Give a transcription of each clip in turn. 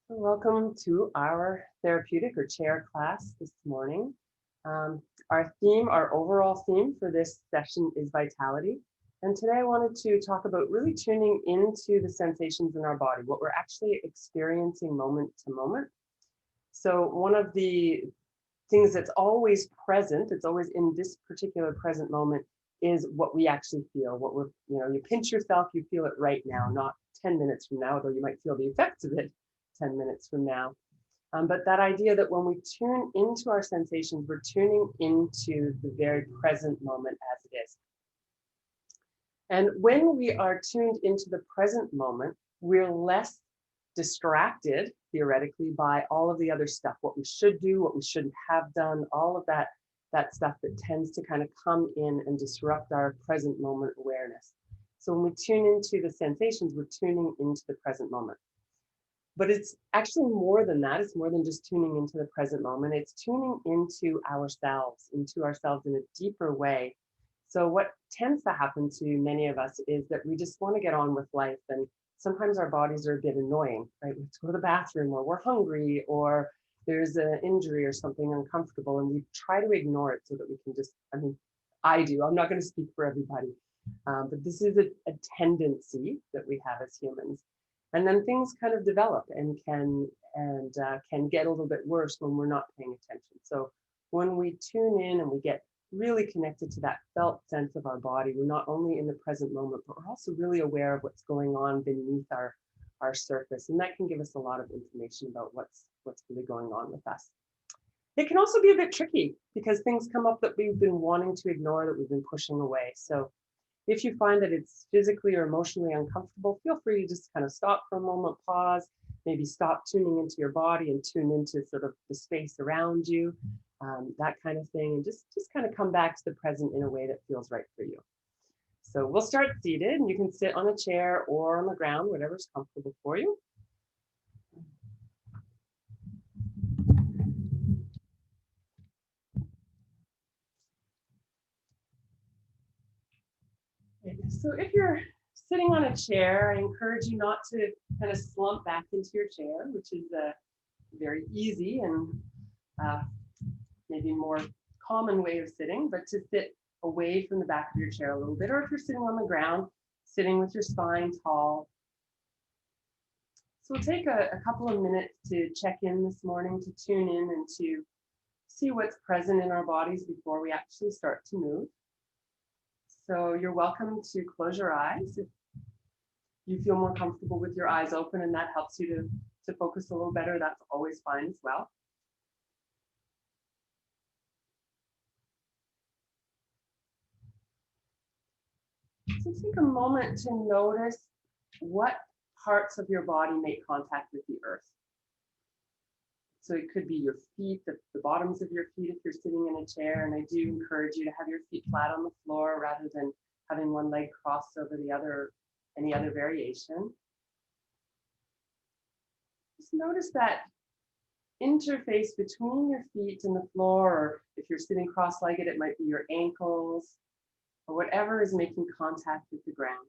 Welcome to our therapeutic or chair class this morning. Our overall theme for this session is vitality. And today I wanted to talk about really tuning into the sensations in our body, what we're actually experiencing moment to moment. So one of the things that's always present, it's always in this particular present moment, is what we actually feel, what you pinch yourself, you feel it right now, not 10 minutes from now, though you might feel the effects of it 10 minutes from now. But that idea that when we tune into our sensations, we're tuning into the very present moment as it is. And when we are tuned into the present moment, we're less distracted, theoretically, by all of the other stuff, what we should do, what we shouldn't have done, all of that stuff that tends to kind of come in and disrupt our present moment awareness. So when we tune into the sensations, we're tuning into the present moment. But it's actually more than that. It's more than just tuning into the present moment. It's tuning into ourselves in a deeper way. So what tends to happen to many of us is that we just want to get on with life. And sometimes our bodies are a bit annoying, right? We have to go to the bathroom, or we're hungry, or there's an injury or something uncomfortable. And we try to ignore it so that we can I do. I'm not going to speak for everybody. But this is a tendency that we have as humans. And then things kind of develop and can get a little bit worse when we're not paying attention. So when we tune in and we get really connected to that felt sense of our body, we're not only in the present moment, but we're also really aware of what's going on beneath our surface. And that can give us a lot of information about what's really going on with us. It can also be a bit tricky because things come up that we've been wanting to ignore, that we've been pushing away. So if you find that it's physically or emotionally uncomfortable, feel free to just kind of stop for a moment, pause, maybe stop tuning into your body and tune into sort of the space around you, that kind of thing, and just kind of come back to the present in a way that feels right for you. So we'll start seated, and you can sit on a chair or on the ground, whatever's comfortable for you. So if you're sitting on a chair, I encourage you not to kind of slump back into your chair, which is very easy and uh, maybe more common way of sitting, but to sit away from the back of your chair a little bit, or if you're sitting on the ground, sitting with your spine tall. So we'll take a couple of minutes to check in this morning, to tune in and to see what's present in our bodies before we actually start to move. So you're welcome to close your eyes if you feel more comfortable with your eyes open and that helps you to focus a little better. That's always fine as well. So take a moment to notice what parts of your body make contact with the earth. So it could be your feet, the bottoms of your feet if you're sitting in a chair, and I do encourage you to have your feet flat on the floor rather than having one leg crossed over the other, any other variation. Just notice that interface between your feet and the floor, or if you're sitting cross-legged, it might be your ankles, or whatever is making contact with the ground.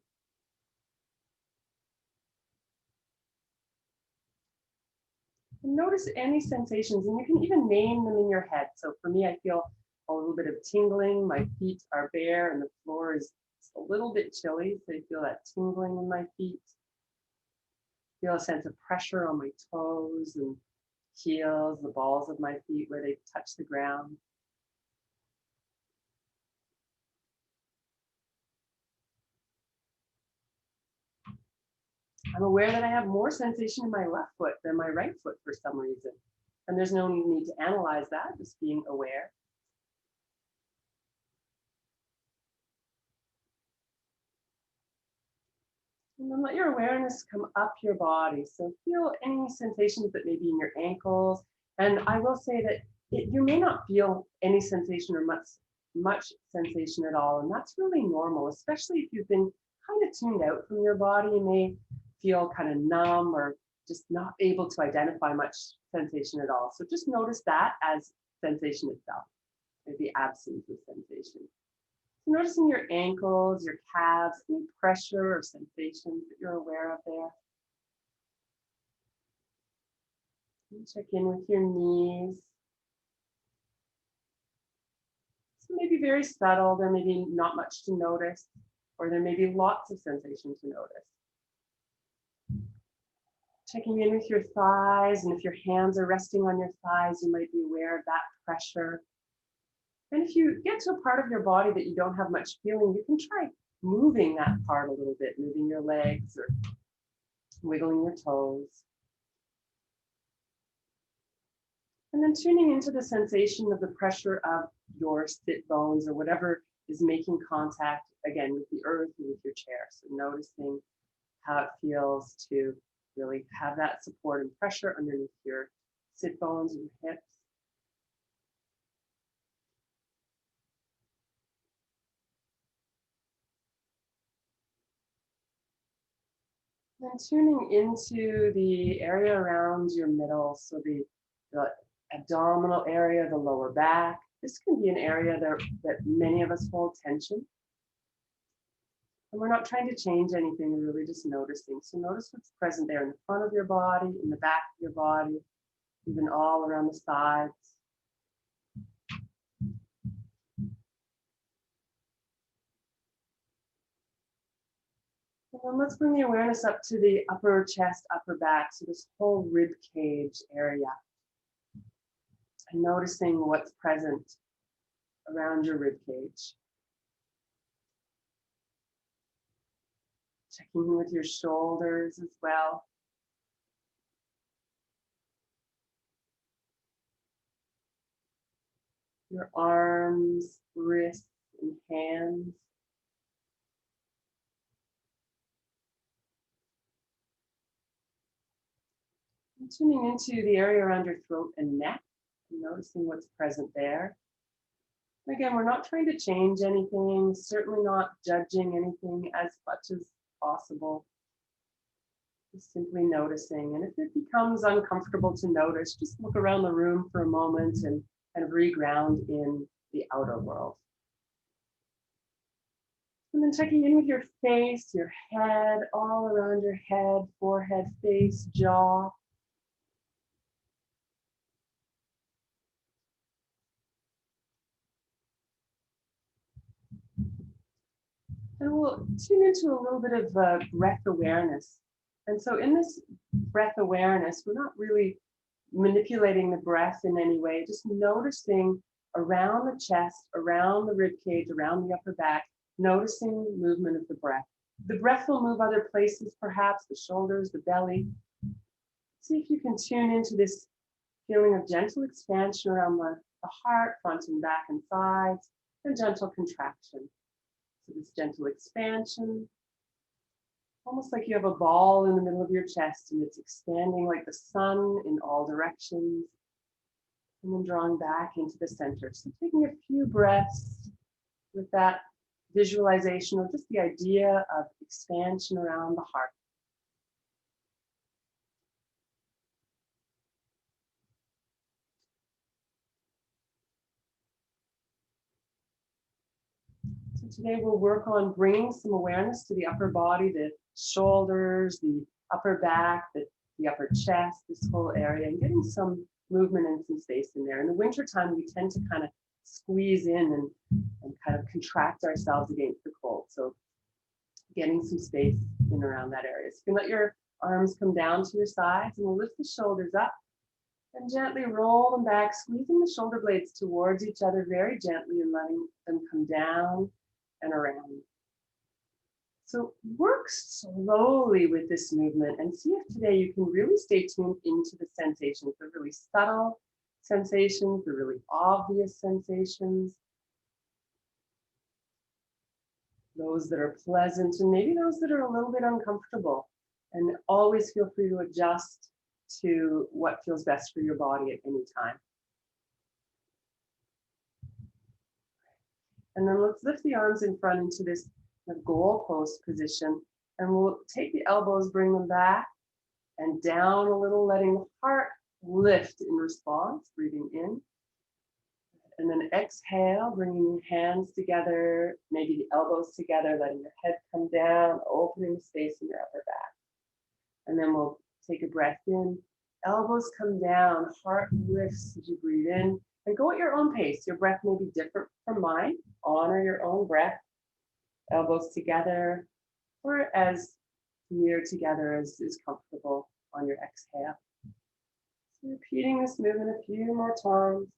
And notice any sensations, and you can even name them in your head. So for me, I feel a little bit of tingling. My feet are bare and the floor is a little bit chilly. So I feel that tingling in my feet. Feel a sense of pressure on my toes and heels, the balls of my feet where they touch the ground. I'm aware that I have more sensation in my left foot than my right foot for some reason. And there's no need to analyze that, just being aware. And then let your awareness come up your body. So feel any sensations that may be in your ankles. And I will say that you may not feel any sensation or much sensation at all. And that's really normal, especially if you've been kind of tuned out from your body. You may feel kind of numb or just not able to identify much sensation at all. So just notice that as sensation itself, the absence of sensation. Noticing your ankles, your calves, any pressure or sensations that you're aware of there. And check in with your knees. So maybe very subtle, there may be not much to notice, or there may be lots of sensation to notice. Checking in with your thighs, and if your hands are resting on your thighs, you might be aware of that pressure. And if you get to a part of your body that you don't have much feeling, you can try moving that part a little bit, moving your legs or wiggling your toes. And then tuning into the sensation of the pressure of your sit bones or whatever is making contact, again, with the earth and with your chair. So noticing how it feels to really have that support and pressure underneath your sit bones and your hips. Then tuning into the area around your middle, so the abdominal area, the lower back. This can be an area that many of us hold tension. And we're not trying to change anything, we're really just noticing. So notice what's present there in the front of your body, in the back of your body, even all around the sides. And then let's bring the awareness up to the upper chest, upper back, so this whole rib cage area. And noticing what's present around your rib cage. Checking in with your shoulders as well. Your arms, wrists, and hands. And tuning into the area around your throat and neck, and noticing what's present there. And again, we're not trying to change anything, certainly not judging anything as much as possible. Just simply noticing. And if it becomes uncomfortable to notice, just look around the room for a moment and kind of reground in the outer world. And then checking in with your face, your head, all around your head, forehead, face, jaw. And we'll tune into a little bit of breath awareness. And so in this breath awareness, we're not really manipulating the breath in any way, just noticing around the chest, around the rib cage, around the upper back, noticing the movement of the breath. The breath will move other places, perhaps the shoulders, the belly. See if you can tune into this feeling of gentle expansion around the heart, front and back and sides, and gentle contraction. So this gentle expansion, almost like you have a ball in the middle of your chest and it's expanding like the sun in all directions, and then drawing back into the center. So taking a few breaths with that visualization of just the idea of expansion around the heart. So today we'll work on bringing some awareness to the upper body, the shoulders, the upper back, the upper chest, this whole area, and getting some movement and some space in there. In the wintertime, we tend to kind of squeeze in and kind of contract ourselves against the cold. So getting some space in around that area. So you can let your arms come down to your sides, and we'll lift the shoulders up and gently roll them back, squeezing the shoulder blades towards each other very gently and letting them come down and around. So work slowly with this movement and see if today you can really stay tuned into the sensations, the really subtle sensations, the really obvious sensations, those that are pleasant and maybe those that are a little bit uncomfortable. And always feel free to adjust to what feels best for your body at any time. And then let's lift the arms in front into this goal post position. And we'll take the elbows, bring them back and down a little, letting the heart lift in response, breathing in. And then exhale, bringing your hands together, maybe the elbows together, letting your head come down, opening the space in your upper back. And then we'll take a breath in, Elbows come down, heart lifts as you breathe in, and go at your own pace. Your breath may be different from mine. Honor your own breath. Elbows together, or as near together as is comfortable on your exhale. So repeating this movement a few more times.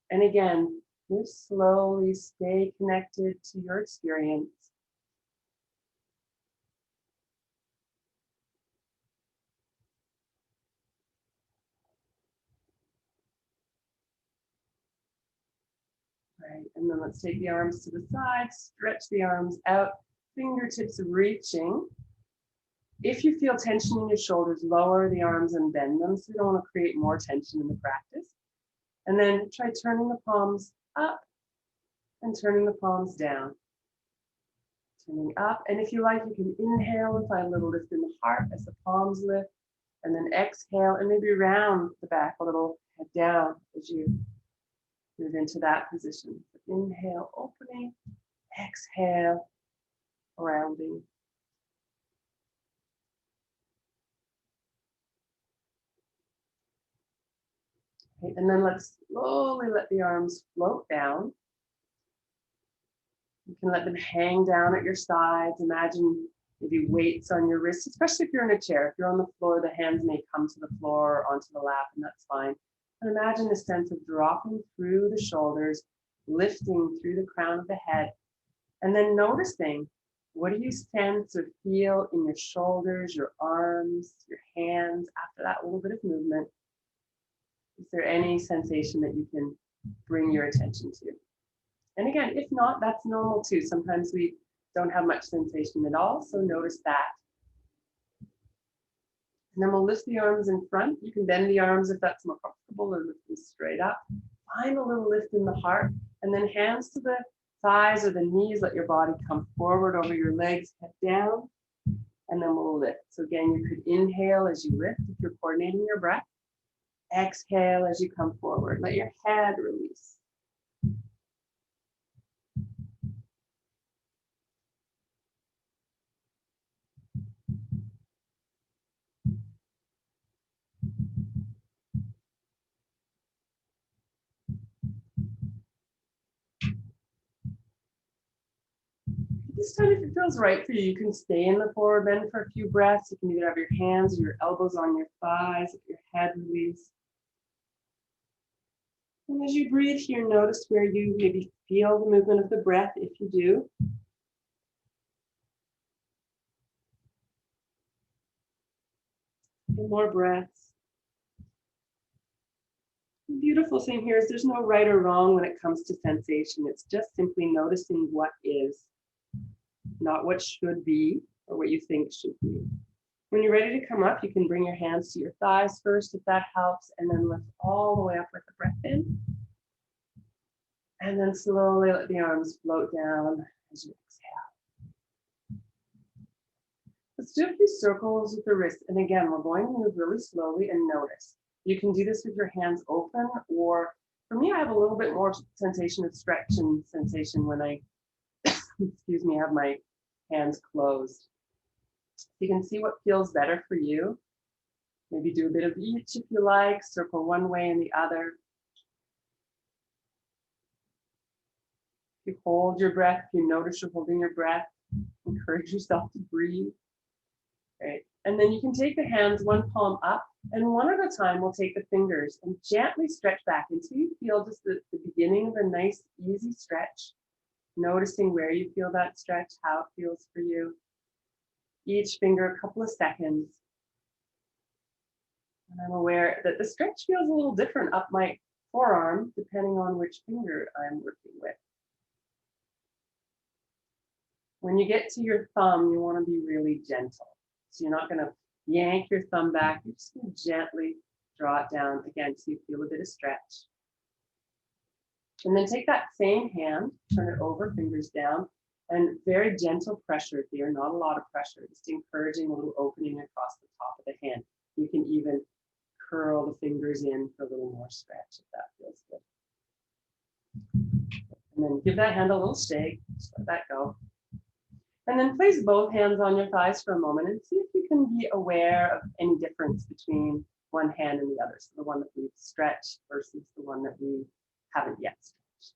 And again, move slowly, stay connected to your experience. Right, and then let's take the arms to the side, stretch the arms out, fingertips reaching. If you feel tension in your shoulders, lower the arms and bend them, so you don't want to create more tension in the practice. And then try turning the palms up and turning the palms down. Turning up, and if you like, you can inhale and find a little lift in the heart as the palms lift, and then exhale and maybe round the back a little, head down as you move into that position. So inhale, opening, exhale, rounding. Okay, and then let's slowly let the arms float down. You can let them hang down at your sides. Imagine maybe weights on your wrists, especially if you're in a chair. If you're on the floor, the hands may come to the floor or onto the lap, and that's fine. And imagine a sense of dropping through the shoulders, lifting through the crown of the head, and then noticing, what do you sense or feel in your shoulders, your arms, your hands after that little bit of movement? Is there any sensation that you can bring your attention to? And again, if not, that's normal too. Sometimes we don't have much sensation at all, so notice that. And then we'll lift the arms in front. You can bend the arms if that's more comfortable, or lift them straight up. Find a little lift in the heart, and then hands to the thighs or the knees. Let your body come forward over your legs, head down, and then we'll lift. So again, you could inhale as you lift if you're coordinating your breath. Exhale as you come forward. Let your head release. This time, if it feels right for you, you can stay in the forward bend for a few breaths. You can either have your hands or your elbows on your thighs, let your head release. And as you breathe here, notice where you maybe feel the movement of the breath, if you do. And more breaths. The beautiful thing here is there's no right or wrong when it comes to sensation. It's just simply noticing what is, not what should be or what you think should be. When you're ready to come up, you can bring your hands to your thighs first, if that helps, and then lift all the way up with the breath in. And then slowly let the arms float down as you exhale. Let's do a few circles with the wrists. And again, we're going to move really slowly and notice. You can do this with your hands open, or for me, I have a little bit more sensation of stretch and sensation when I, excuse me, have my hands closed. You can see what feels better for you. Maybe do a bit of each if you like, circle one way and the other. If you hold your breath, if you notice you're holding your breath, encourage yourself to breathe. Right. And then you can take the hands one palm up, and one at a time we'll take the fingers and gently stretch back until you feel just the beginning of a nice, easy stretch. Noticing where you feel that stretch, how it feels for you. Each finger a couple of seconds. And I'm aware that the stretch feels a little different up my forearm, depending on which finger I'm working with. When you get to your thumb, you want to be really gentle. So you're not going to yank your thumb back. You're just going to gently draw it down again so you feel a bit of stretch. And then take that same hand, turn it over, fingers down, and very gentle pressure here, not a lot of pressure, just encouraging a little opening across the top of the hand. You can even curl the fingers in for a little more stretch if that feels good. And then give that hand a little shake, just let that go. And then place both hands on your thighs for a moment and see if you can be aware of any difference between one hand and the other. So the one that we've stretched versus the one that we haven't yet stretched.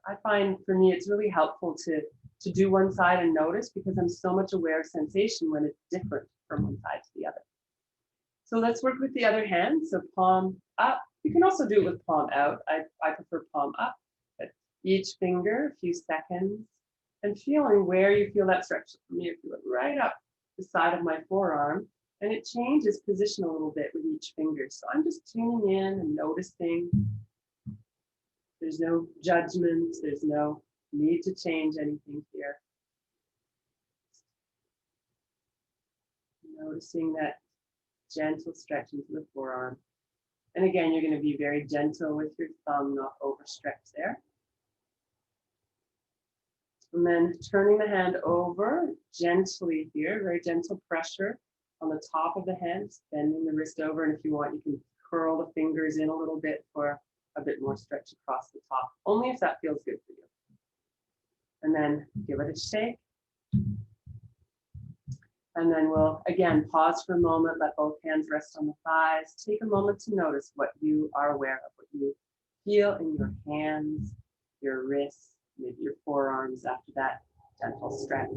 I find for me, it's really helpful to do one side and notice, because I'm so much aware of sensation when it's different from one side to the other. So let's work with the other hand. So palm up. You can also do it with palm out. I prefer palm up. But each finger, a few seconds, and feeling where you feel that stretch. For me, I feel it right up the side of my forearm, and it changes position a little bit with each finger. So I'm just tuning in and noticing. There's no judgment. There's no need to change anything here. Noticing that gentle stretch into the forearm. And again, you're going to be very gentle with your thumb, not overstretched there. And then turning the hand over gently here, very gentle pressure on the top of the hand, bending the wrist over. And if you want, you can curl the fingers in a little bit for a bit more stretch across the top, only if that feels good for you. And then give it a shake. And then we'll, again, pause for a moment, let both hands rest on the thighs. Take a moment to notice what you are aware of, what you feel in your hands, your wrists, maybe your forearms after that gentle stretch.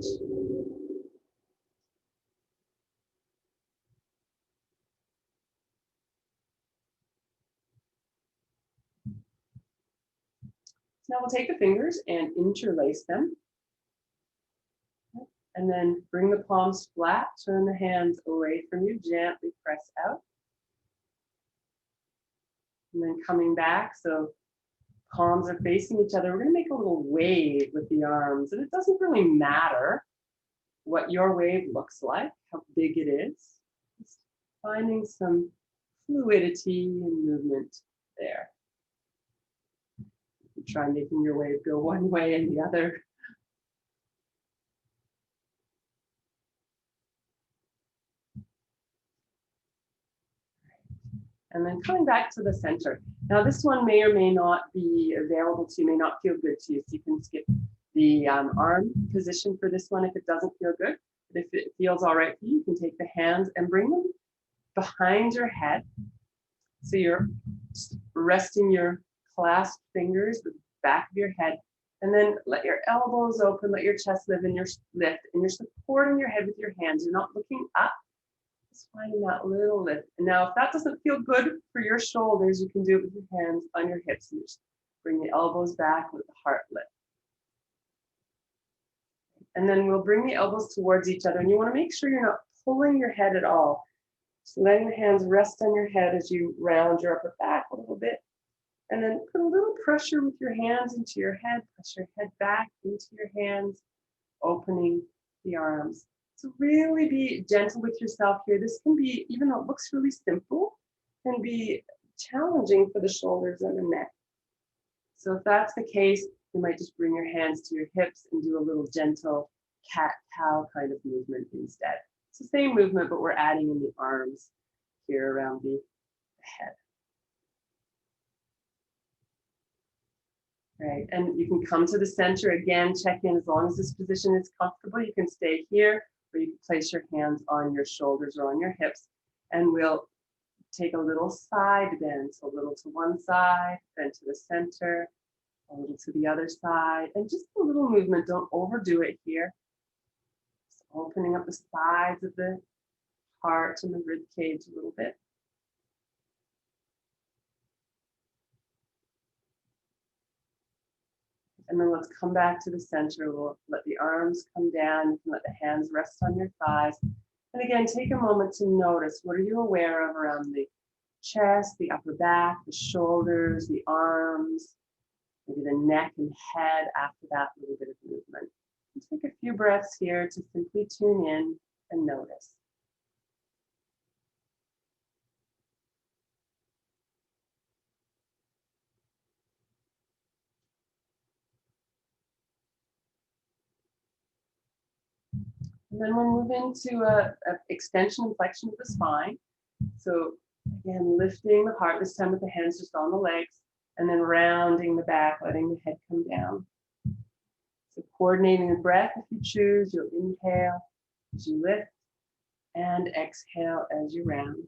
Now we'll take the fingers and interlace them. And then bring the palms flat, turn the hands away from you, gently press out. And then coming back, so palms are facing each other. We're going to make a little wave with the arms. And it doesn't really matter what your wave looks like, how big it is. Just finding some fluidity and movement there. You try making your wave go one way and the other. And then coming back to the center. Now this one may or may not be available to you, may not feel good to you. So you can skip the arm position for this one if it doesn't feel good. But if it feels all right for you, you can take the hands and bring them behind your head. So you're resting your clasped fingers with the back of your head. And then let your elbows open, let your chest lift, and you're supporting your head with your hands. You're not looking up. Just finding that little lift. And now if that doesn't feel good for your shoulders, you can do it with your hands on your hips and just bring the elbows back with the heart lift. And then we'll bring the elbows towards each other. And you want to make sure you're not pulling your head at all. Just letting the hands rest on your head as you round your upper back a little bit. And then put a little pressure with your hands into your head. Press your head back into your hands, opening the arms. So really be gentle with yourself here. This can be, even though it looks really simple, can be challenging for the shoulders and the neck. So if that's the case, you might just bring your hands to your hips and do a little gentle cat-cow kind of movement instead. It's the same movement, but we're adding in the arms here around the head. Right, and you can come to the center again, check in. As long as this position is comfortable, you can stay here, or you can place your hands on your shoulders or on your hips, and we'll take a little side bend, so a little to one side, then to the center, a little to the other side, and just a little movement. Don't overdo it here. Just opening up the sides of the heart and the rib cage a little bit. And then let's come back to the center. We'll let the arms come down. You can let the hands rest on your thighs. And again, take a moment to notice, what are you aware of around the chest, the upper back, the shoulders, the arms, maybe the neck and head after that little bit of movement. And take a few breaths here to simply tune in and notice. And then we'll move into a extension and flexion of the spine. So again, lifting the heart, this time with the hands just on the legs, and then rounding the back, letting the head come down. So coordinating the breath, if you choose, you'll inhale as you lift, And exhale as you round.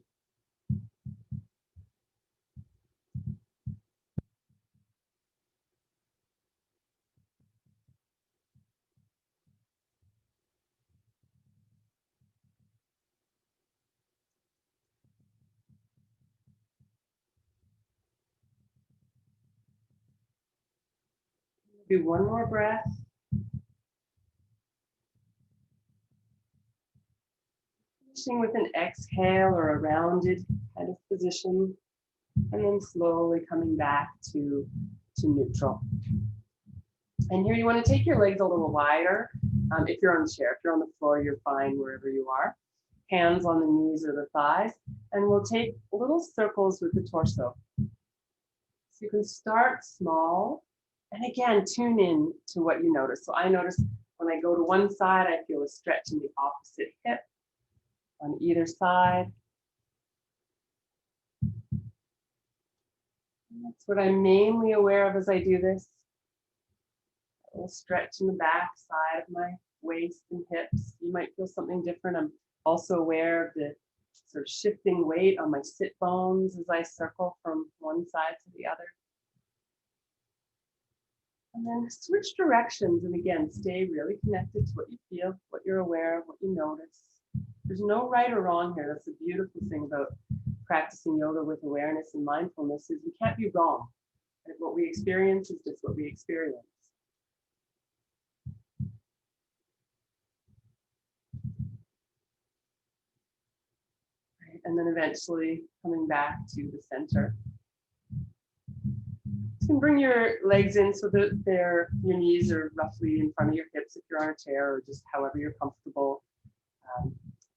Do one more breath. Finishing with an exhale or a rounded kind of position. And then slowly coming back to neutral. And here you want to take your legs a little wider. If you're on the chair, if you're on the floor, you're fine wherever you are. Hands on the knees or the thighs. And we'll take little circles with the torso. So you can start small. And again, tune in to what you notice. So I notice when I go to one side, I feel a stretch in the opposite hip on either side. And that's what I'm mainly aware of as I do this. A little stretch in the back side of my waist and hips. You might feel something different. I'm also aware of the sort of shifting weight on my sit bones as I circle from one side to the other. And then switch directions, and again, stay really connected to what you feel, what you're aware of, what you notice. There's no right or wrong here. That's the beautiful thing about practicing yoga with awareness and mindfulness is we can't be wrong. And what we experience is just what we experience. Right? And then eventually coming back to the center. You can bring your legs in so that your knees are roughly in front of your hips if you're on a chair, or just however you're comfortable if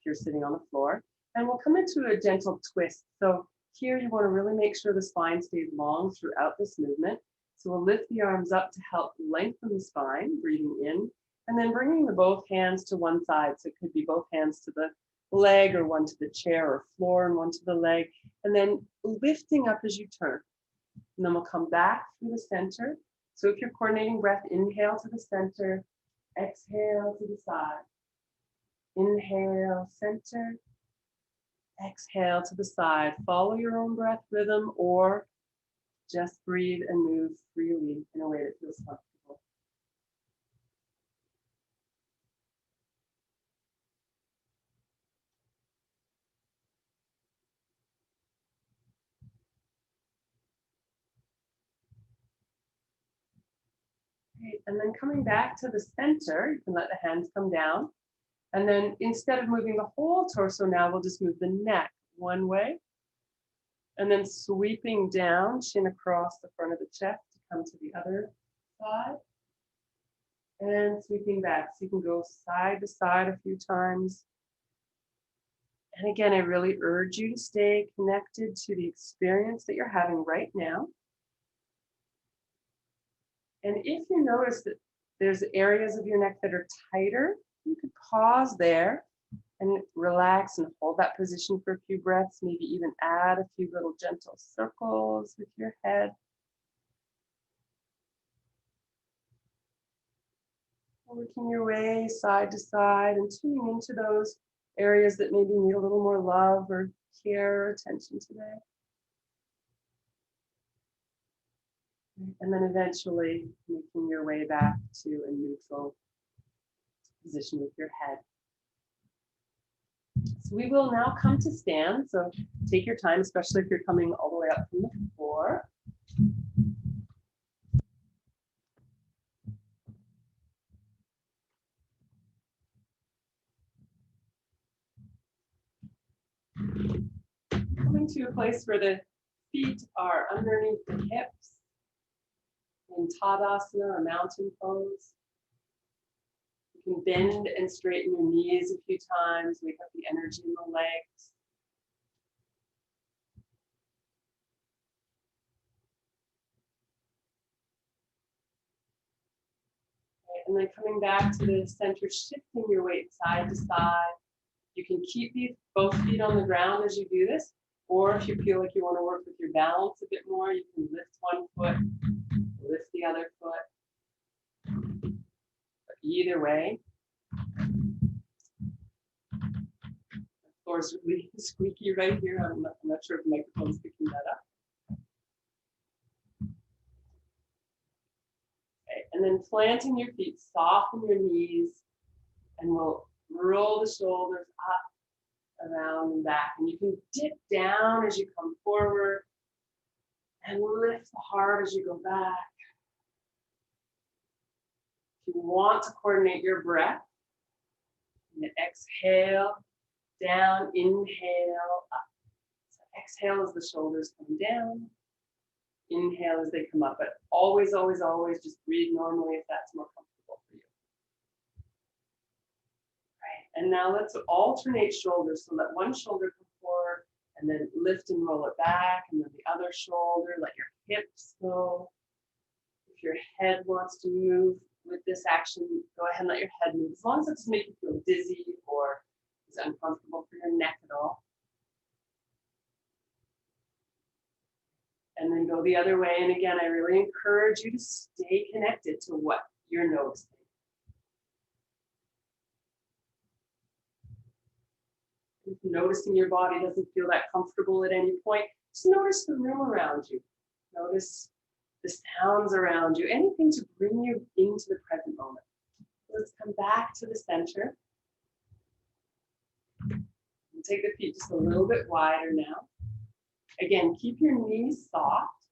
you're sitting on the floor. And we'll come into a gentle twist. So here you want to really make sure the spine stays long throughout this movement. So we'll lift the arms up to help lengthen the spine, breathing in, and then bringing the both hands to one side. So it could be both hands to the leg, or one to the chair or floor and one to the leg, and then lifting up as you turn. And then we'll come back through the center. So if you're coordinating breath, inhale to the center, exhale to the side. Inhale, center, exhale to the side. Follow your own breath rhythm, or just breathe and move freely in a way that feels comfortable. Great. And then coming back to the center, you can let the hands come down. And then instead of moving the whole torso now, we'll just move the neck one way. And then sweeping down, chin across the front of the chest to come to the other side. And sweeping back. So you can go side to side a few times. And again, I really urge you to stay connected to the experience that you're having right now. And if you notice that there's areas of your neck that are tighter, you could pause there and relax and hold that position for a few breaths, maybe even add a few little gentle circles with your head. Working your way side to side and tuning into those areas that maybe need a little more love or care or attention today. And then eventually making your way back to a neutral position with your head. So we will now come to stand. So take your time, especially if you're coming all the way up from the floor. Coming to a place where the feet are underneath the hips in Tadasana or mountain pose. You can bend and straighten your knees a few times, wake up the energy in the legs. And then coming back to the center, shifting your weight side to side. You can keep both feet on the ground as you do this, or if you feel like you want to work with your balance a bit more, you can lift one foot, lift the other foot. But either way, floor is really squeaky right here. I'm not sure if the microphone's picking that up. Okay, and then planting your feet, soften your knees, and we'll roll the shoulders up, around, and back. And you can dip down as you come forward and lift the heart as you go back. If you want to coordinate your breath, and exhale, down, inhale, up. So exhale as the shoulders come down. Inhale as they come up, but always, always, always just breathe normally if that's more comfortable for you. Right, and now let's alternate shoulders. So let one shoulder come forward and then lift and roll it back, and then the other shoulder, let your hips go. If your head wants to move with this action, go ahead and let your head move, as long as it doesn't make you feel dizzy or is uncomfortable for your neck at all. And then go the other way. And again, I really encourage you to stay connected to what you're noticing. If noticing your body doesn't feel that comfortable at any point, just notice the room around you. Notice the sounds around you, anything to bring you into the present moment. Let's come back to the center. We'll take the feet just a little bit wider now. Again, keep your knees soft,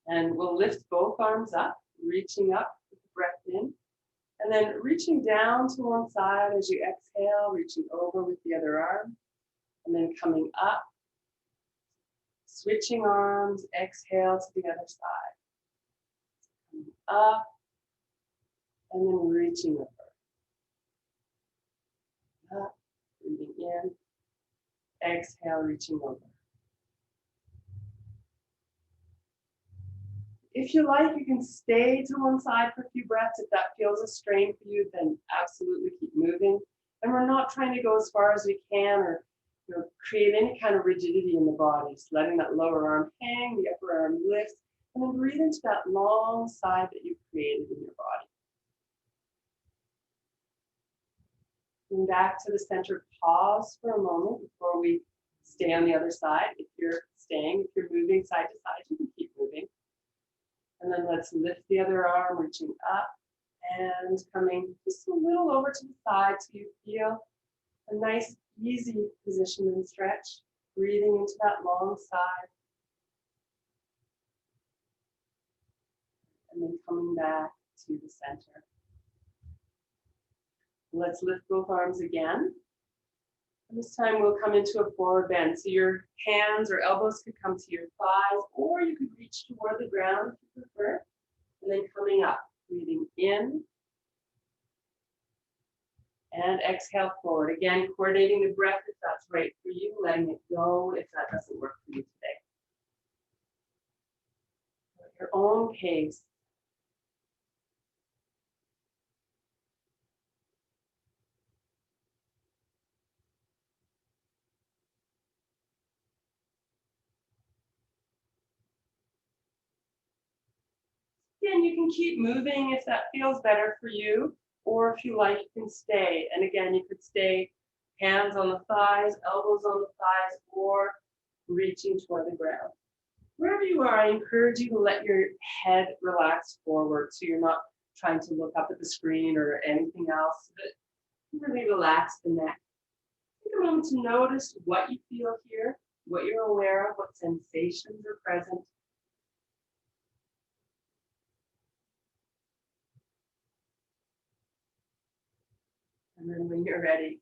and we'll lift both arms up, reaching up with the breath in, and then reaching down to one side as you exhale, reaching over with the other arm, and then coming up, switching arms, exhale to the other side. Coming up, and then reaching over. Up, breathing in, exhale, reaching over. If you like, you can stay to one side for a few breaths. If that feels a strain for you, then absolutely keep moving. And we're not trying to go as far as we can or create any kind of rigidity in the body. Just letting that lower arm hang, the upper arm lift, and then breathe into that long side that you've created in your body. And back to the center, pause for a moment before we stay on the other side. If you're staying, if you're moving side to side, you can keep moving. And then let's lift the other arm, reaching up and coming just a little over to the side so you feel a nice, easy position and stretch. Breathing into that long side. And then coming back to the center. Let's lift both arms again. And this time we'll come into a forward bend. So your hands or elbows could come to your thighs, or you could reach toward the ground if you prefer. And then coming up, breathing in. And exhale forward. Again, coordinating the breath if that's right for you, letting it go if that doesn't work for you today. At your own pace. Again, you can keep moving if that feels better for you, or if you like, you can stay. And again, you could stay hands on the thighs, elbows on the thighs, or reaching toward the ground. Wherever you are, I encourage you to let your head relax forward so you're not trying to look up at the screen or anything else, but really relax the neck. Take a moment to notice what you feel here, what you're aware of, what sensations are present. And then when you're ready,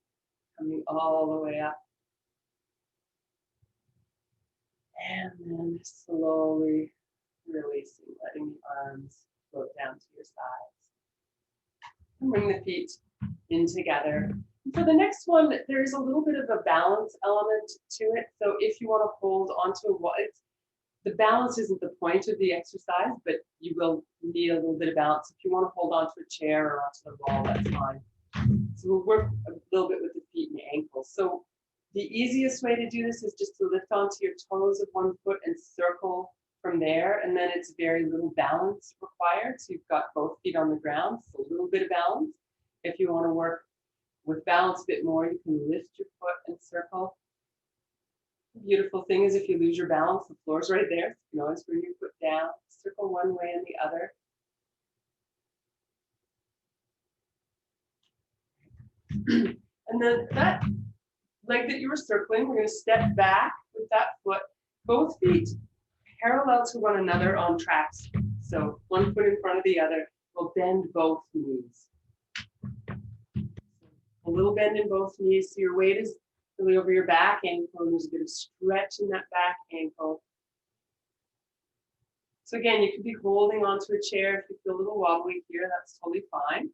coming all the way up. And then slowly releasing, letting the arms float down to your sides. And bring the feet in together. For the next one, there's a little bit of a balance element to it. So if you want to hold onto what the balance isn't the point of the exercise, but you will need a little bit of balance. If you want to hold onto a chair or onto the wall, that's fine. So we'll work a little bit with the feet and the ankles. So the easiest way to do this is just to lift onto your toes of one foot and circle from there. And then it's very little balance required. So you've got both feet on the ground, so a little bit of balance. If you want to work with balance a bit more, you can lift your foot and circle. The beautiful thing is if you lose your balance, the floor's right there. You can always bring your foot down, circle one way and the other. And then that leg that you were circling, we're going to step back with that foot, both feet parallel to one another on tracks. So one foot in front of the other. We'll bend both knees. A little bend in both knees, so your weight is really over your back ankle, and there's a bit of stretch in that back ankle. So again, you could be holding onto a chair if you feel a little wobbly here, that's totally fine.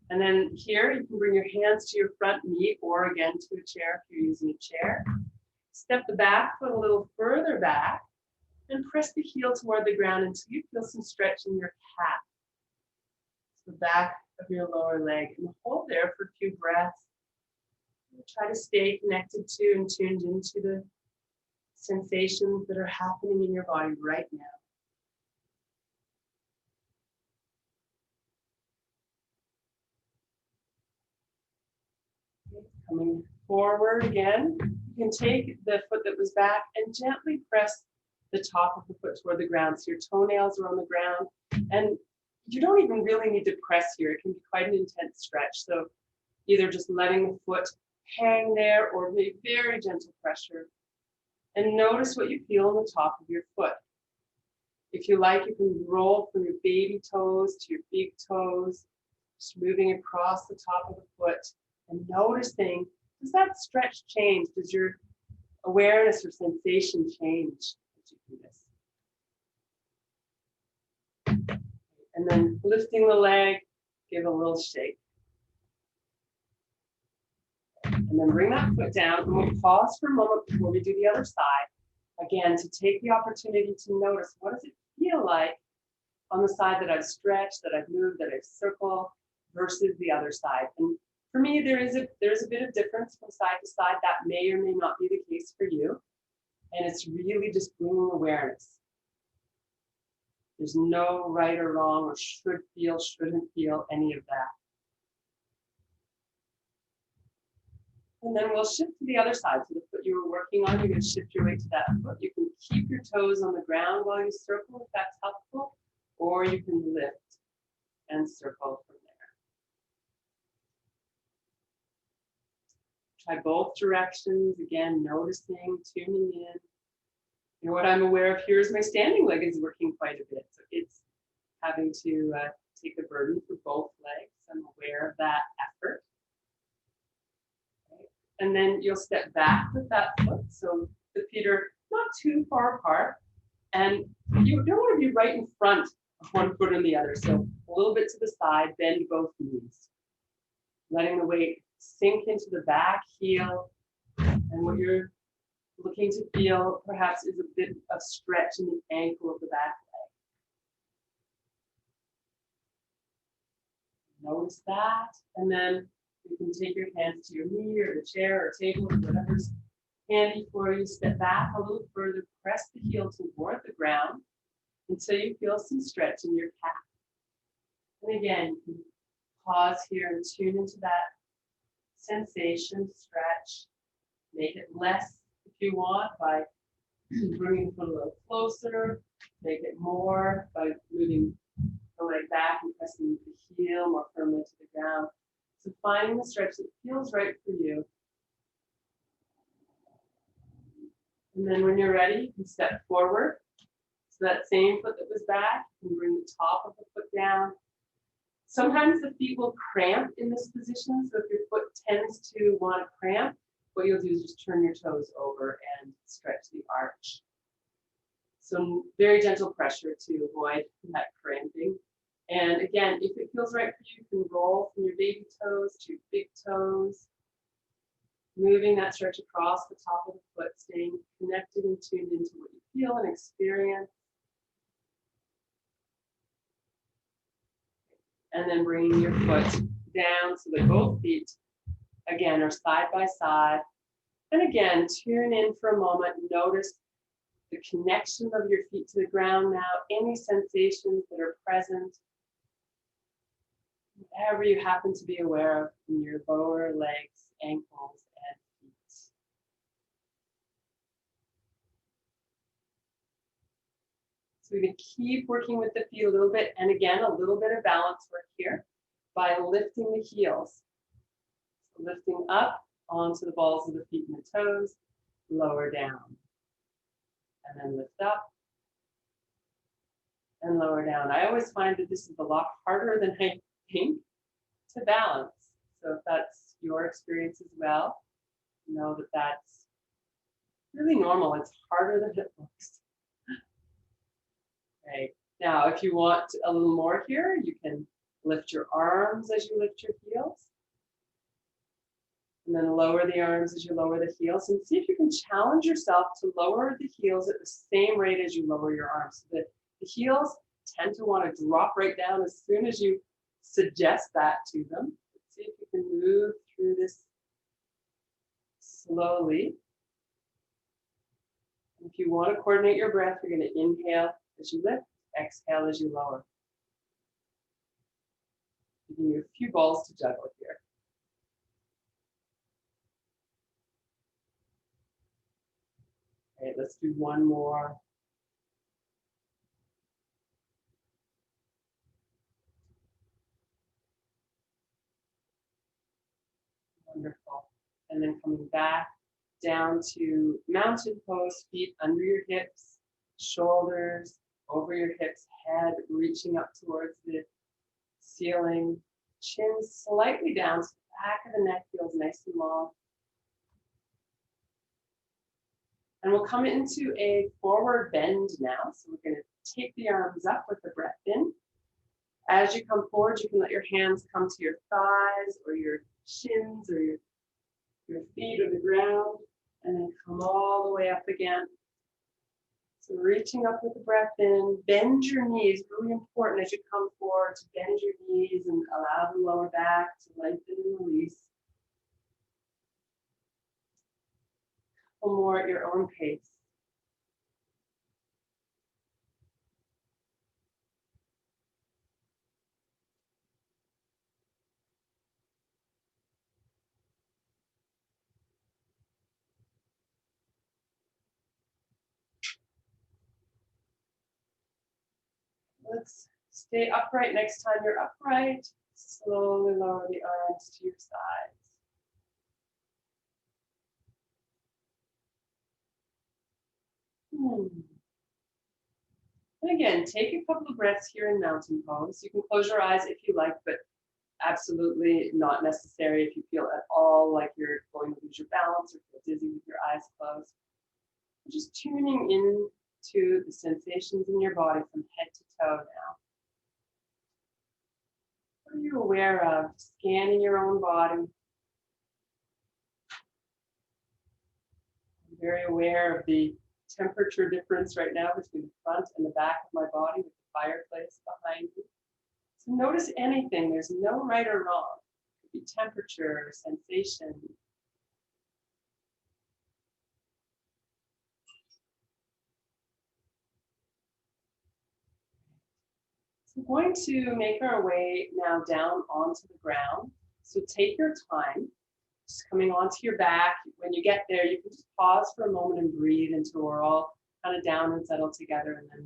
And then here, you can bring your hands to your front knee or again to a chair if you're using a chair. Step the back foot a little further back and press the heel toward the ground until you feel some stretch in your calf. So the back of your lower leg, and hold there for a few breaths. Try to stay connected to and tuned into the sensations that are happening in your body right now. Coming forward again, you can take the foot that was back and gently press the top of the foot toward the ground. So your toenails are on the ground, and you don't even really need to press here. It can be quite an intense stretch. So either just letting the foot hang there or maybe very gentle pressure. And notice what you feel on the top of your foot. If you like, you can roll from your baby toes to your big toes, just moving across the top of the foot and noticing, does that stretch change? Does your awareness or sensation change as you do this? And then lifting the leg, give a little shake. And then bring that foot down, and we'll pause for a moment before we do the other side. Again, to take the opportunity to notice, what does it feel like on the side that I've stretched, that I've moved, that I've circled, versus the other side. And for me, there's a bit of difference from side to side. That may or may not be the case for you. And it's really just bringing awareness. There's no right or wrong or should feel, shouldn't feel, any of that. And then we'll shift to the other side. So the foot you were working on, you're going to shift your weight to that foot. You can keep your toes on the ground while you circle if that's helpful, or you can lift and circle from there. Try both directions. Again, noticing, tuning in. And what I'm aware of here is my standing leg is working quite a bit. So it's having to take the burden for both legs. I'm aware of that effort. And then you'll step back with that foot. So the feet are not too far apart. And you don't want to be right in front of one foot and the other. So a little bit to the side, bend both knees. Letting the weight sink into the back heel. And what you're looking to feel perhaps is a bit of stretch in the ankle of the back leg. Notice that. And then you can take your hands to your knee or the chair or table or whatever's handy for you. Step back a little further, press the heel toward the ground until you feel some stretch in your calf. And again, you can pause here and tune into that sensation, stretch. Make it less if you want by bringing the foot a little closer. Make it more by moving the leg back and pressing the heel more firmly to the ground. So finding the stretch that feels right for you. And then when you're ready, you can step forward. So that same foot that was back, you can bring the top of the foot down. Sometimes the feet will cramp in this position. So if your foot tends to want to cramp, what you'll do is just turn your toes over and stretch the arch. So very gentle pressure to avoid that cramping. And again, if it feels right for you, you can roll from your baby toes to your big toes, moving that stretch across the top of the foot, staying connected and tuned into what you feel and experience. And then bringing your foot down so that both feet, again, are side by side. And again, tune in for a moment. Notice the connection of your feet to the ground now, any sensations that are present. Whatever you happen to be aware of in your lower legs, ankles, and feet. So we're going to keep working with the feet a little bit. And again, a little bit of balance work here by lifting the heels. So lifting up onto the balls of the feet and the toes, lower down. And then lift up and lower down. I always find that this is a lot harder than I think to balance. So if that's your experience as well, know that that's really normal. It's harder than it looks. Okay. Now, if you want a little more here, you can lift your arms as you lift your heels. And then lower the arms as you lower the heels. And see if you can challenge yourself to lower the heels at the same rate as you lower your arms. So the heels tend to want to drop right down as soon as you suggest that to them. See if you can move through this slowly. If you want to coordinate your breath, you're going to inhale as you lift, exhale as you lower. Giving you a few balls to juggle here. Okay, let's do one more. Wonderful. And then coming back down to mountain pose, feet under your hips, shoulders over your hips, head reaching up towards the ceiling, chin slightly down, so the back of the neck feels nice and long. And we'll come into a forward bend now. So we're going to take the arms up with the breath in. As you come forward, you can let your hands come to your thighs or your shins or your feet or the ground, and then come all the way up again. So reaching up with the breath in, bend your knees, really important as you come forward to bend your knees and allow the lower back to lengthen and release. A couple more at your own pace. Let's stay upright next time you're upright. Slowly lower the arms to your sides. And again, take a couple of breaths here in mountain pose. You can close your eyes if you like, but absolutely not necessary if you feel at all like you're going to lose your balance or feel dizzy with your eyes closed. Just tuning in to the sensations in your body from head to toe now. What are you aware of? Scanning your own body. I'm very aware of the temperature difference right now between the front and the back of my body with the fireplace behind me. So notice anything. There's no right or wrong. It could be temperature, sensation. So we're going to make our way now down onto the ground. So take your time, just coming onto your back. When you get there, you can just pause for a moment and breathe until we're all kind of down and settled together, and then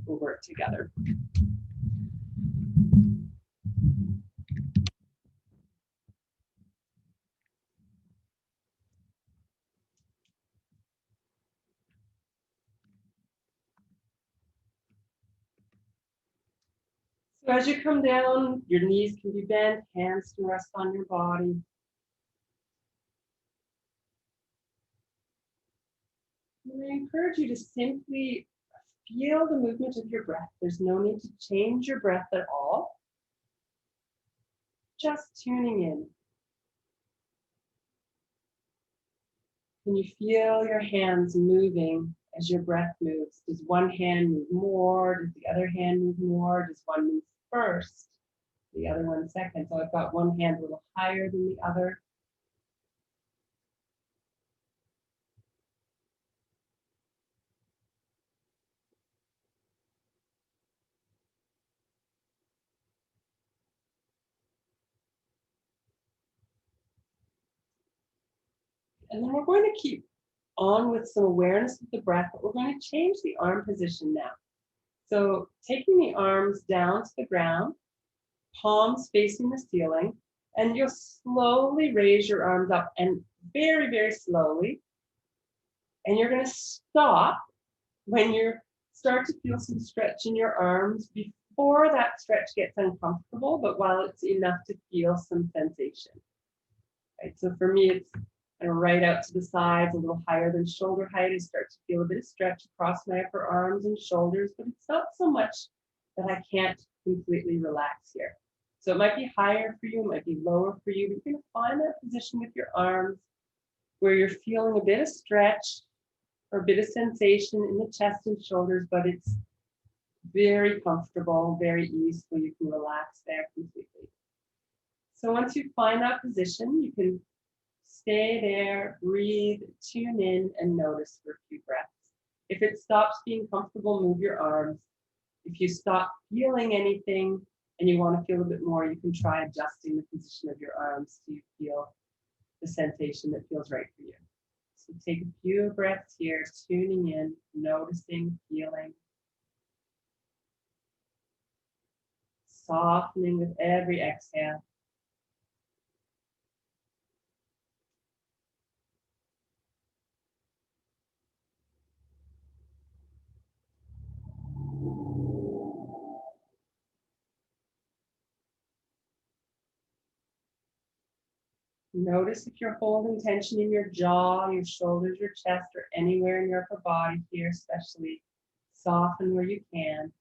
we'll work together. So as you come down, your knees can be bent, hands can rest on your body. And I encourage you to simply feel the movement of your breath. There's no need to change your breath at all. Just tuning in. Can you feel your hands moving as your breath moves? Does one hand move more? Does the other hand move more? Does one move first? The other one second? So I've got one hand a little higher than the other. And then we're going to keep on with some awareness of the breath, but we're going to change the arm position now. So taking the arms down to the ground, palms facing the ceiling, and you'll slowly raise your arms up and very, very slowly. And you're going to stop when you start to feel some stretch in your arms before that stretch gets uncomfortable, but while it's enough to feel some sensation. Right? So for me, it's kind of right out to the sides, a little higher than shoulder height. I start to feel a bit of stretch across my upper arms and shoulders, but it's not so much that I can't completely relax here. So it might be higher for you, it might be lower for you, but you're going to find that position with your arms where you're feeling a bit of stretch or a bit of sensation in the chest and shoulders, but it's very comfortable, very easeful. You can relax there completely. So once you find that position, you can stay there, breathe, tune in, and notice for a few breaths. If it stops being comfortable, move your arms. If you stop feeling anything and you want to feel a bit more, you can try adjusting the position of your arms so you feel the sensation that feels right for you. So take a few breaths here, tuning in, noticing, feeling, softening with every exhale. Notice if you're holding tension in your jaw, your shoulders, your chest, or anywhere in your upper body here, especially soften where you can.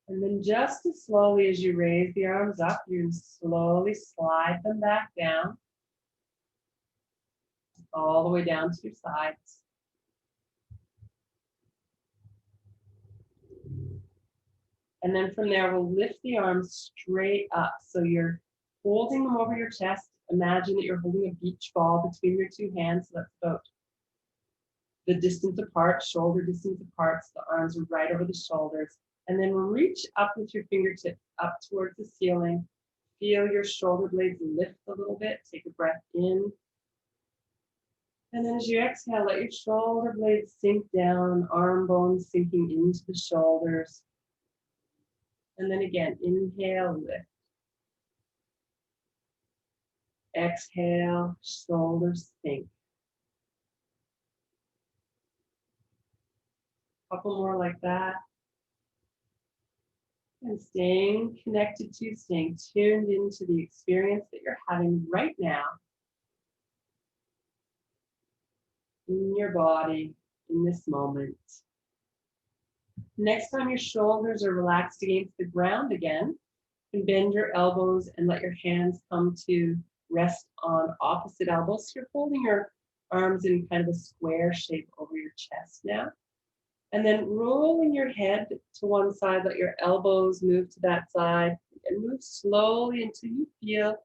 And then just as slowly as you raise the arms up, you slowly slide them back down, all the way down to your sides. And then from there, we'll lift the arms straight up. So you're holding them over your chest. Imagine that you're holding a beach ball between your two hands. So that's about the distance apart, shoulder distance apart. So the arms are right over the shoulders. And then reach up with your fingertips up towards the ceiling. Feel your shoulder blades lift a little bit. Take a breath in. And then as you exhale, let your shoulder blades sink down, arm bones sinking into the shoulders. And then again, inhale, lift. Exhale, shoulders sink. Couple more like that. And staying connected to, staying tuned into the experience that you're having right now in your body, in this moment. Next time your shoulders are relaxed against the ground again, you can bend your elbows and let your hands come to rest on opposite elbows. So you're holding your arms in kind of a square shape over your chest now. And then rolling your head to one side, let your elbows move to that side and move slowly until you feel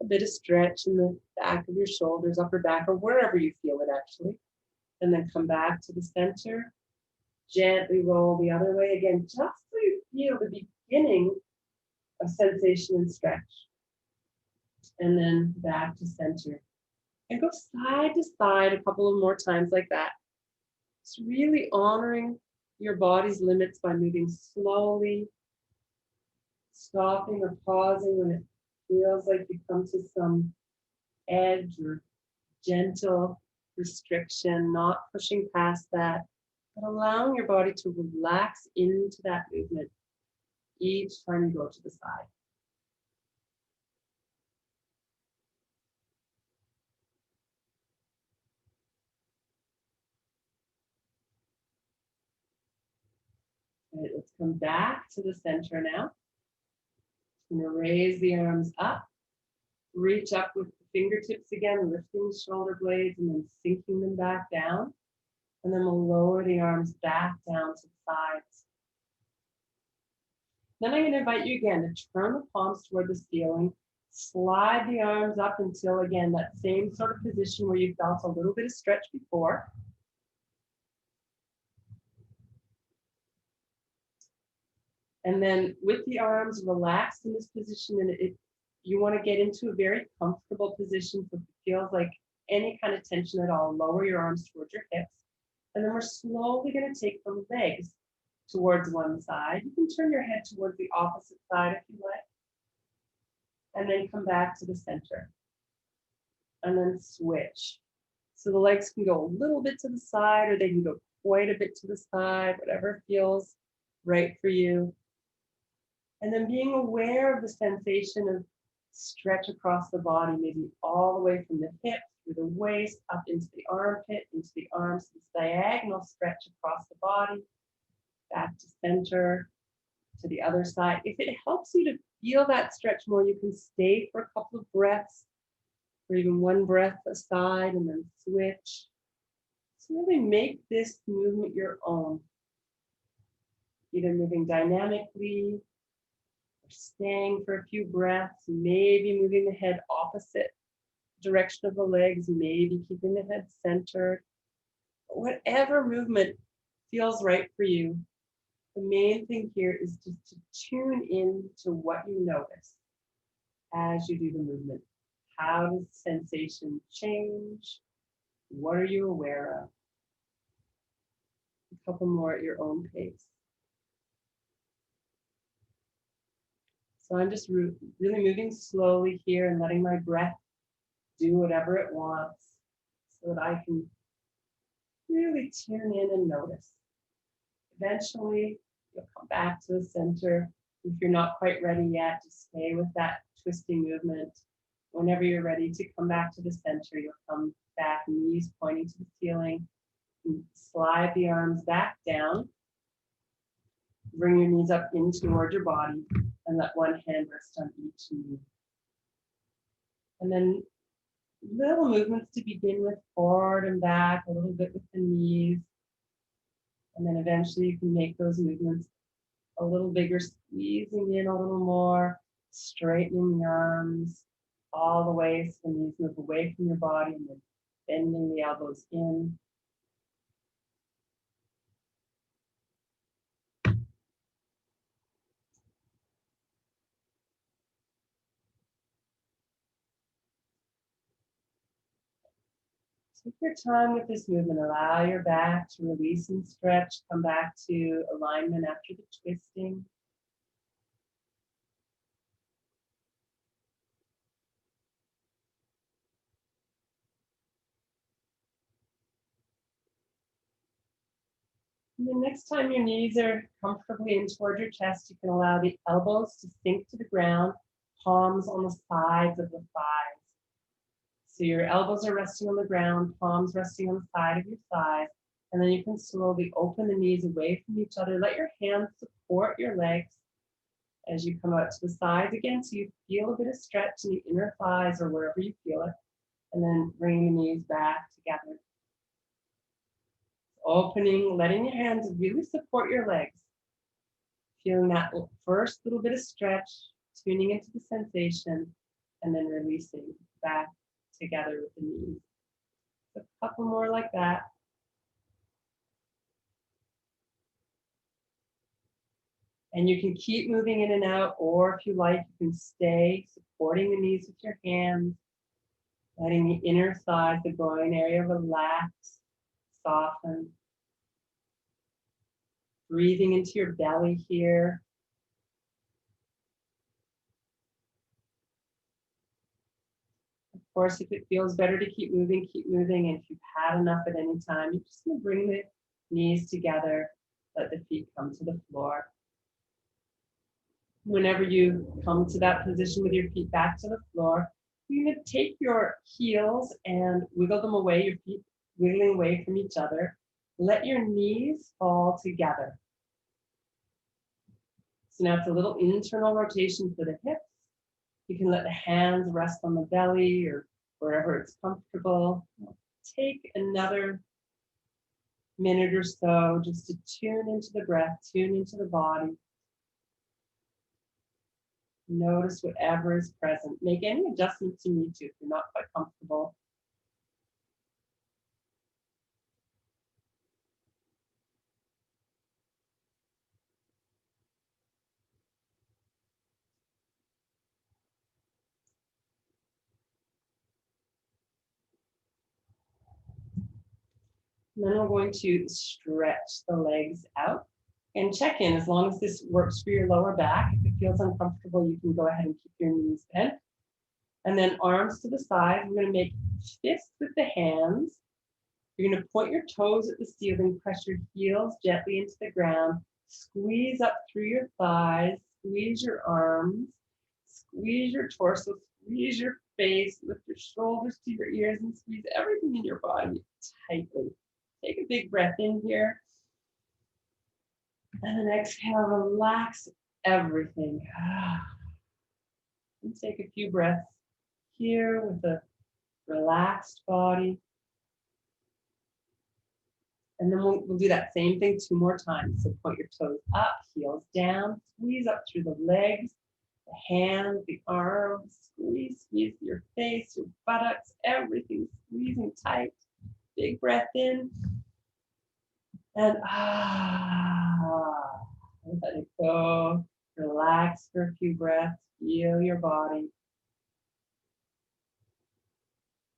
a bit of stretch in the back of your shoulders, upper back, or wherever you feel it actually. And then come back to the center. Gently roll the other way again, just so you feel the beginning of sensation and stretch. And then back to center. And go side to side a couple of more times like that. It's really honoring your body's limits by moving slowly, stopping or pausing when it feels like you come to some edge or gentle restriction, not pushing past that, but allowing your body to relax into that movement each time you go to the side. All right, let's come back to the center now. I'm going to raise the arms up, reach up with the fingertips again, lifting the shoulder blades and then sinking them back down. And then we'll lower the arms back down to the sides. Then I'm going to invite you again to turn the palms toward the ceiling, slide the arms up until, again, that same sort of position where you felt a little bit of stretch before. And then with the arms relaxed in this position, and you want to get into a very comfortable position so it feels like any kind of tension at all. Lower your arms towards your hips. And then we're slowly going to take the legs towards one side. You can turn your head towards the opposite side if you like. And then come back to the center. And then switch. So the legs can go a little bit to the side, or they can go quite a bit to the side, whatever feels right for you. And then being aware of the sensation of stretch across the body, maybe all the way from the hip through the waist, up into the armpit, into the arms, this diagonal stretch across the body, back to center, to the other side. If it helps you to feel that stretch more, you can stay for a couple of breaths, or even one breath aside and then switch. So really make this movement your own. Either moving dynamically, or staying for a few breaths, maybe moving the head opposite direction of the legs, maybe keeping the head centered. Whatever movement feels right for you. The main thing here is just to tune in to what you notice as you do the movement. How does sensation change? What are you aware of? A couple more at your own pace. So I'm just really moving slowly here and letting my breath do whatever it wants so that I can really tune in and notice. Eventually, you'll come back to the center. If you're not quite ready yet, just stay with that twisting movement. Whenever you're ready to come back to the center, you'll come back, knees pointing to the ceiling. And slide the arms back down. Bring your knees up in toward your body and let one hand rest on each knee. And then little movements to begin with, forward and back, a little bit with the knees. And then eventually you can make those movements a little bigger, squeezing in a little more, straightening the arms all the way so the knees move away from your body and then bending the elbows in. Take your time with this movement. Allow your back to release and stretch. Come back to alignment after the twisting. And the next time your knees are comfortably in toward your chest, you can allow the elbows to sink to the ground, palms on the sides of the thighs. So your elbows are resting on the ground, palms resting on the side of your thighs, and then you can slowly open the knees away from each other. Let your hands support your legs as you come out to the sides again, so you feel a bit of stretch in the inner thighs or wherever you feel it, and then bring the knees back together. Opening, letting your hands really support your legs. Feeling that first little bit of stretch, tuning into the sensation, and then releasing back together with the knees. A couple more like that. And you can keep moving in and out, or if you like, you can stay supporting the knees with your hands, letting the inner thighs, the groin area relax, soften. Breathing into your belly here. Of course, if it feels better to keep moving, keep moving. And if you've had enough at any time, you're just going to bring the knees together, let the feet come to the floor. Whenever you come to that position with your feet back to the floor, you're going to take your heels and wiggle them away, your feet wiggling away from each other. Let your knees fall together. So now it's a little internal rotation for the hips. You can let the hands rest on the belly or wherever it's comfortable. Take another minute or so just to tune into the breath, tune into the body. Notice whatever is present. Make any adjustments you need to if you're not quite comfortable. And then we're going to stretch the legs out and check in. As long as this works for your lower back, if it feels uncomfortable, you can go ahead and keep your knees bent. And then arms to the side. We're going to make fists with the hands. You're going to point your toes at the ceiling, press your heels gently into the ground, squeeze up through your thighs, squeeze your arms, squeeze your torso, squeeze your face, lift your shoulders to your ears, and squeeze everything in your body tightly. Take a big breath in here. And then exhale, relax everything. And take a few breaths here with a relaxed body. And then we'll do that same thing 2 more times. So point your toes up, heels down, squeeze up through the legs, the hands, the arms, squeeze your face, your buttocks, everything squeezing tight. Big breath in. And let it go. Relax for a few breaths. Feel your body.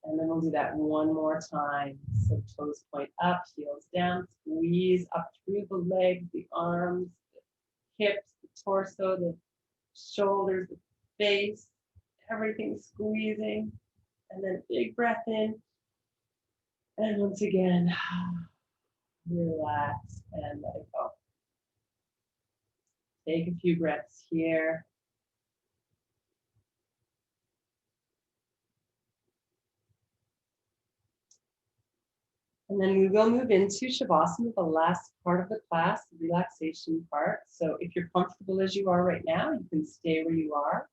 And then we'll do that 1 more time. So toes point up, heels down, squeeze up through the legs, the arms, the hips, the torso, the shoulders, the face, everything squeezing. And then big breath in. And once again, relax and let it go. Take a few breaths here. And then we will move into Shavasana, the last part of the class, the relaxation part. So if you're comfortable as you are right now, you can stay where you are.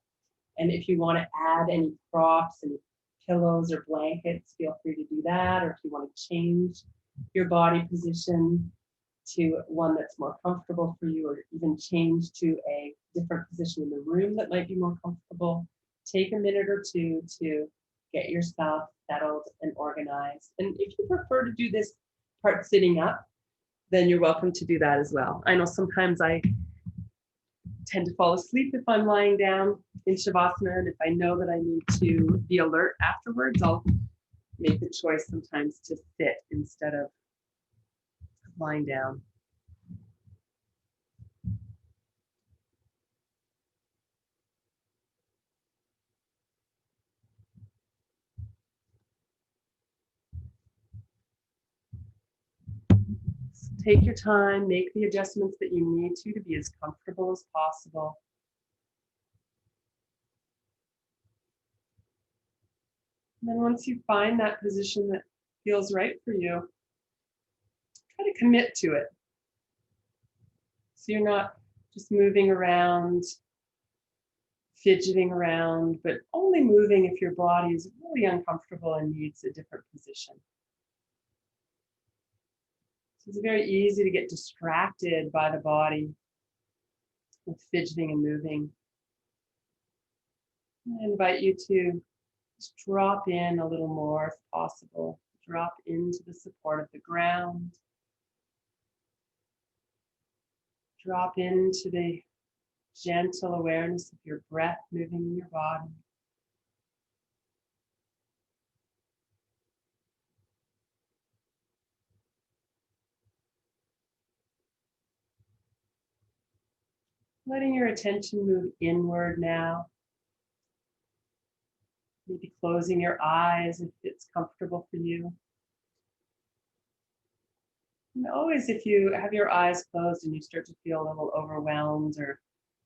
And if you want to add any props, any pillows or blankets, feel free to do that. Or if you want to change your body position to one that's more comfortable for you, or even change to a different position in the room that might be more comfortable, take a minute or two to get yourself settled and organized. And if you prefer to do this part sitting up, then you're welcome to do that as well. I know sometimes I tend to fall asleep if I'm lying down in Shavasana, and if I know that I need to be alert afterwards, I'll make the choice sometimes to sit instead of lying down. Take your time, make the adjustments that you need to be as comfortable as possible. And then once you find that position that feels right for you, try to commit to it. So you're not just moving around, fidgeting around, but only moving if your body is really uncomfortable and needs a different position. So it's very easy to get distracted by the body with fidgeting and moving. I invite you to just drop in a little more if possible. Drop into the support of the ground. Drop into the gentle awareness of your breath moving in your body. Letting your attention move inward now. Maybe closing your eyes if it's comfortable for you. And always, if you have your eyes closed and you start to feel a little overwhelmed or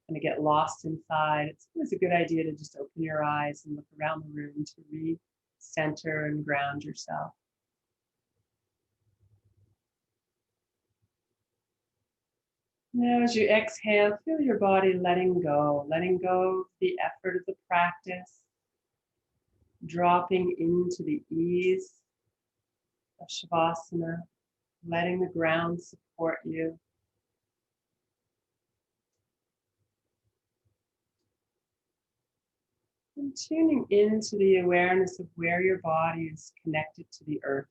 kind of get lost inside, it's always a good idea to just open your eyes and look around the room to re-center and ground yourself. Now, as you exhale, feel your body letting go of the effort of the practice, dropping into the ease of Shavasana, letting the ground support you. And tuning into the awareness of where your body is connected to the earth.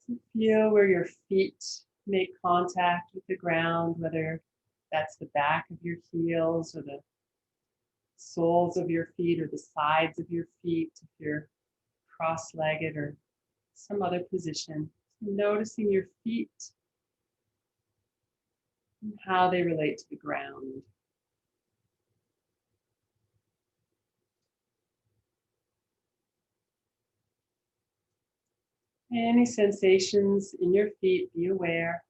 So feel where your feet make contact with the ground, whether that's the back of your heels or the soles of your feet or the sides of your feet. If you're cross-legged or some other position. Noticing your feet and how they relate to the ground. Any sensations in your feet, be aware.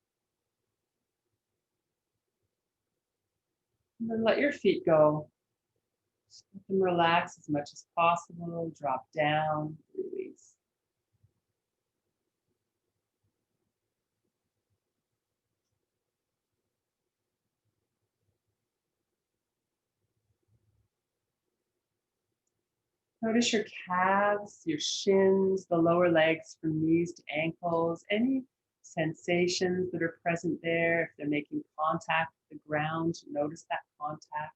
And then let your feet go. Just let them relax as much as possible. Drop down, release. Notice your calves, your shins, the lower legs from knees to ankles, any sensations that are present there. If they're making contact with the ground, notice that contact.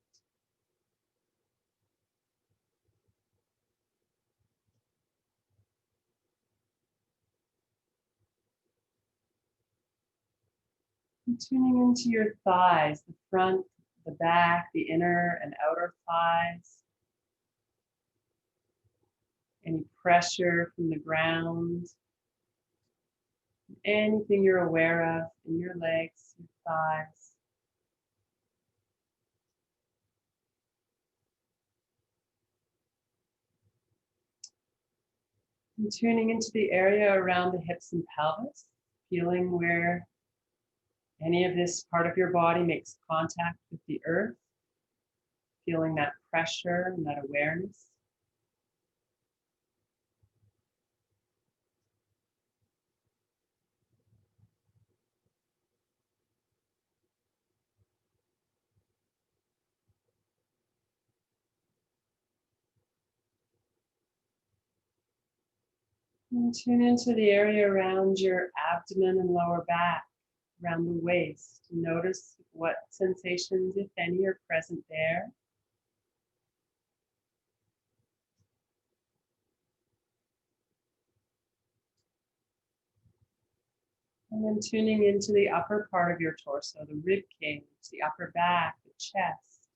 And tuning into your thighs, the front, the back, the inner and outer thighs. Any pressure from the ground. Anything you're aware of in your legs, your thighs. And tuning into the area around the hips and pelvis, feeling where any of this part of your body makes contact with the earth, feeling that pressure and that awareness. And tune into the area around your abdomen and lower back, around the waist. Notice what sensations, if any, are present there. And then tuning into the upper part of your torso, the rib cage, the upper back, the chest.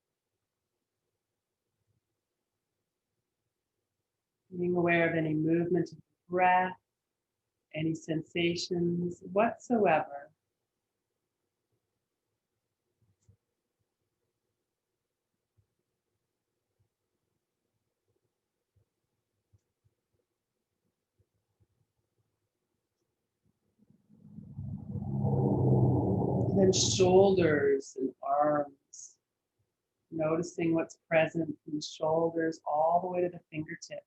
Being aware of any movement of the breath, any sensations whatsoever. And then shoulders and arms. Noticing what's present from the shoulders all the way to the fingertips.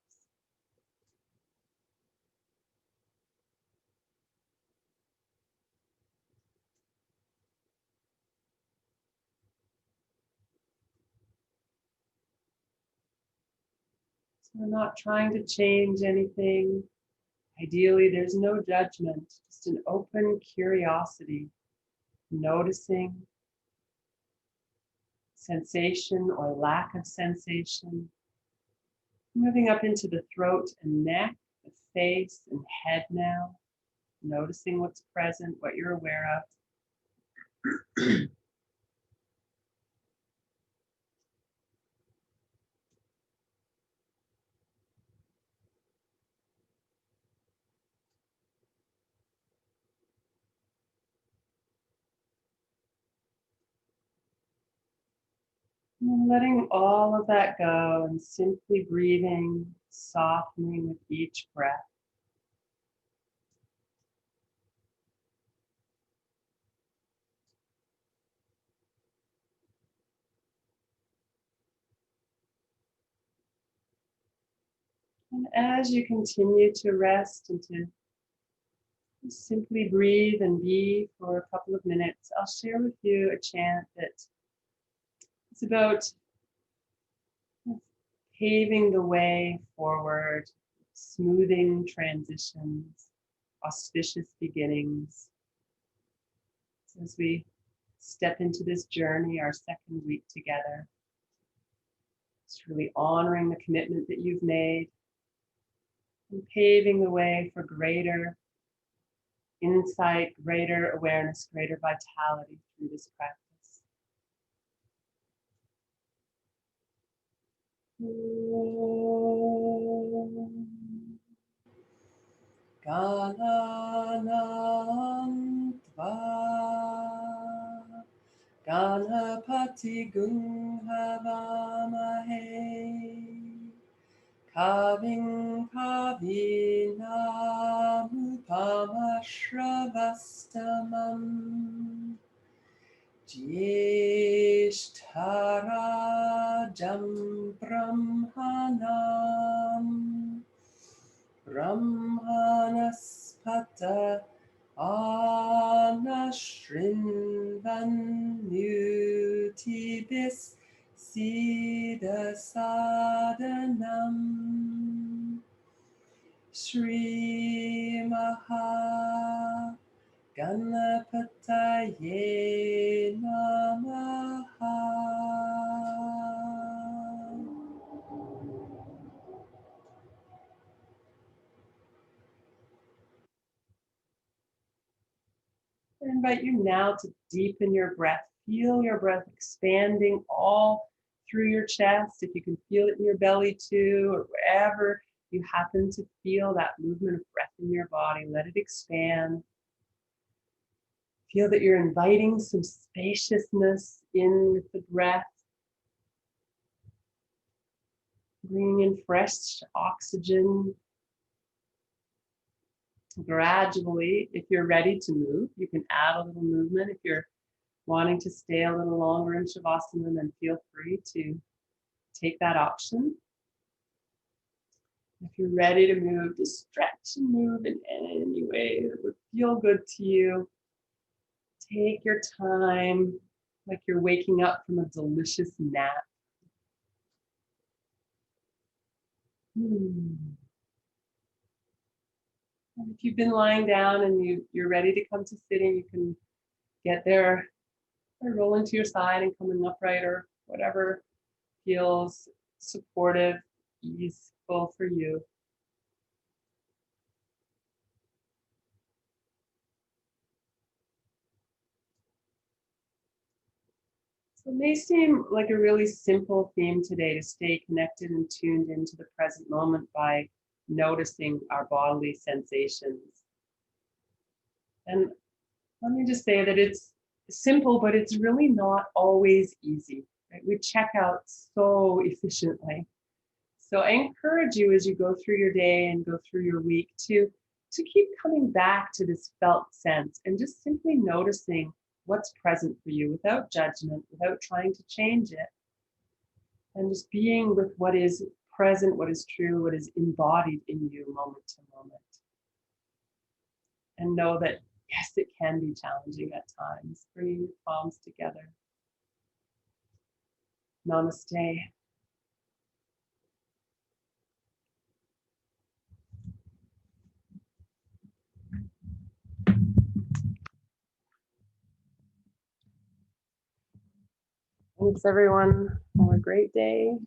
So we're not trying to change anything. Ideally, there's no judgment, just an open curiosity, noticing sensation or lack of sensation. Moving up into the throat and neck, the face and head now. Noticing what's present, what you're aware of. And letting all of that go and simply breathing, softening with each breath. And as you continue to rest and to simply breathe and be for a couple of minutes, I'll share with you a chant that is about paving the way forward, smoothing transitions, auspicious beginnings. So as we step into this journey, our second week together, it's really honoring the commitment that you've made and paving the way for greater insight, greater awareness, greater vitality through this practice. Ganapati Gung Havamahe Kaving Kavinamupamashravastamam Jyeshtarajam Brahmanam Brahmanaspata Anashrinvanutibis Siddha Sadhanam Shri Maha Ganapataye Namaha. I invite you now to deepen your breath. Feel your breath expanding all through your chest. If you can feel it in your belly too, or wherever you happen to feel that movement of breath in your body, let it expand. Feel that you're inviting some spaciousness in with the breath, bringing in fresh oxygen. Gradually, if you're ready to move, you can add a little movement. If you're wanting to stay a little longer in Shavasana, then feel free to take that option. If you're ready to move, just stretch and move in any way that would feel good to you. Take your time, like you're waking up from a delicious nap. And if you've been lying down and you're ready to come to sitting, you can get there by rolling to your side and coming upright, or whatever feels supportive, easeful for you. So it may seem like a really simple theme today to stay connected and tuned into the present moment by noticing our bodily sensations. And let me just say that it's simple, but it's really not always easy. Right? We check out so efficiently. So I encourage you as you go through your day and go through your week to keep coming back to this felt sense and just simply noticing what's present for you without judgment, without trying to change it. And just being with what is present, what is true, what is embodied in you moment to moment. And know that, yes, it can be challenging at times. Bringing your palms together. Namaste. Thanks, everyone. Have a great day.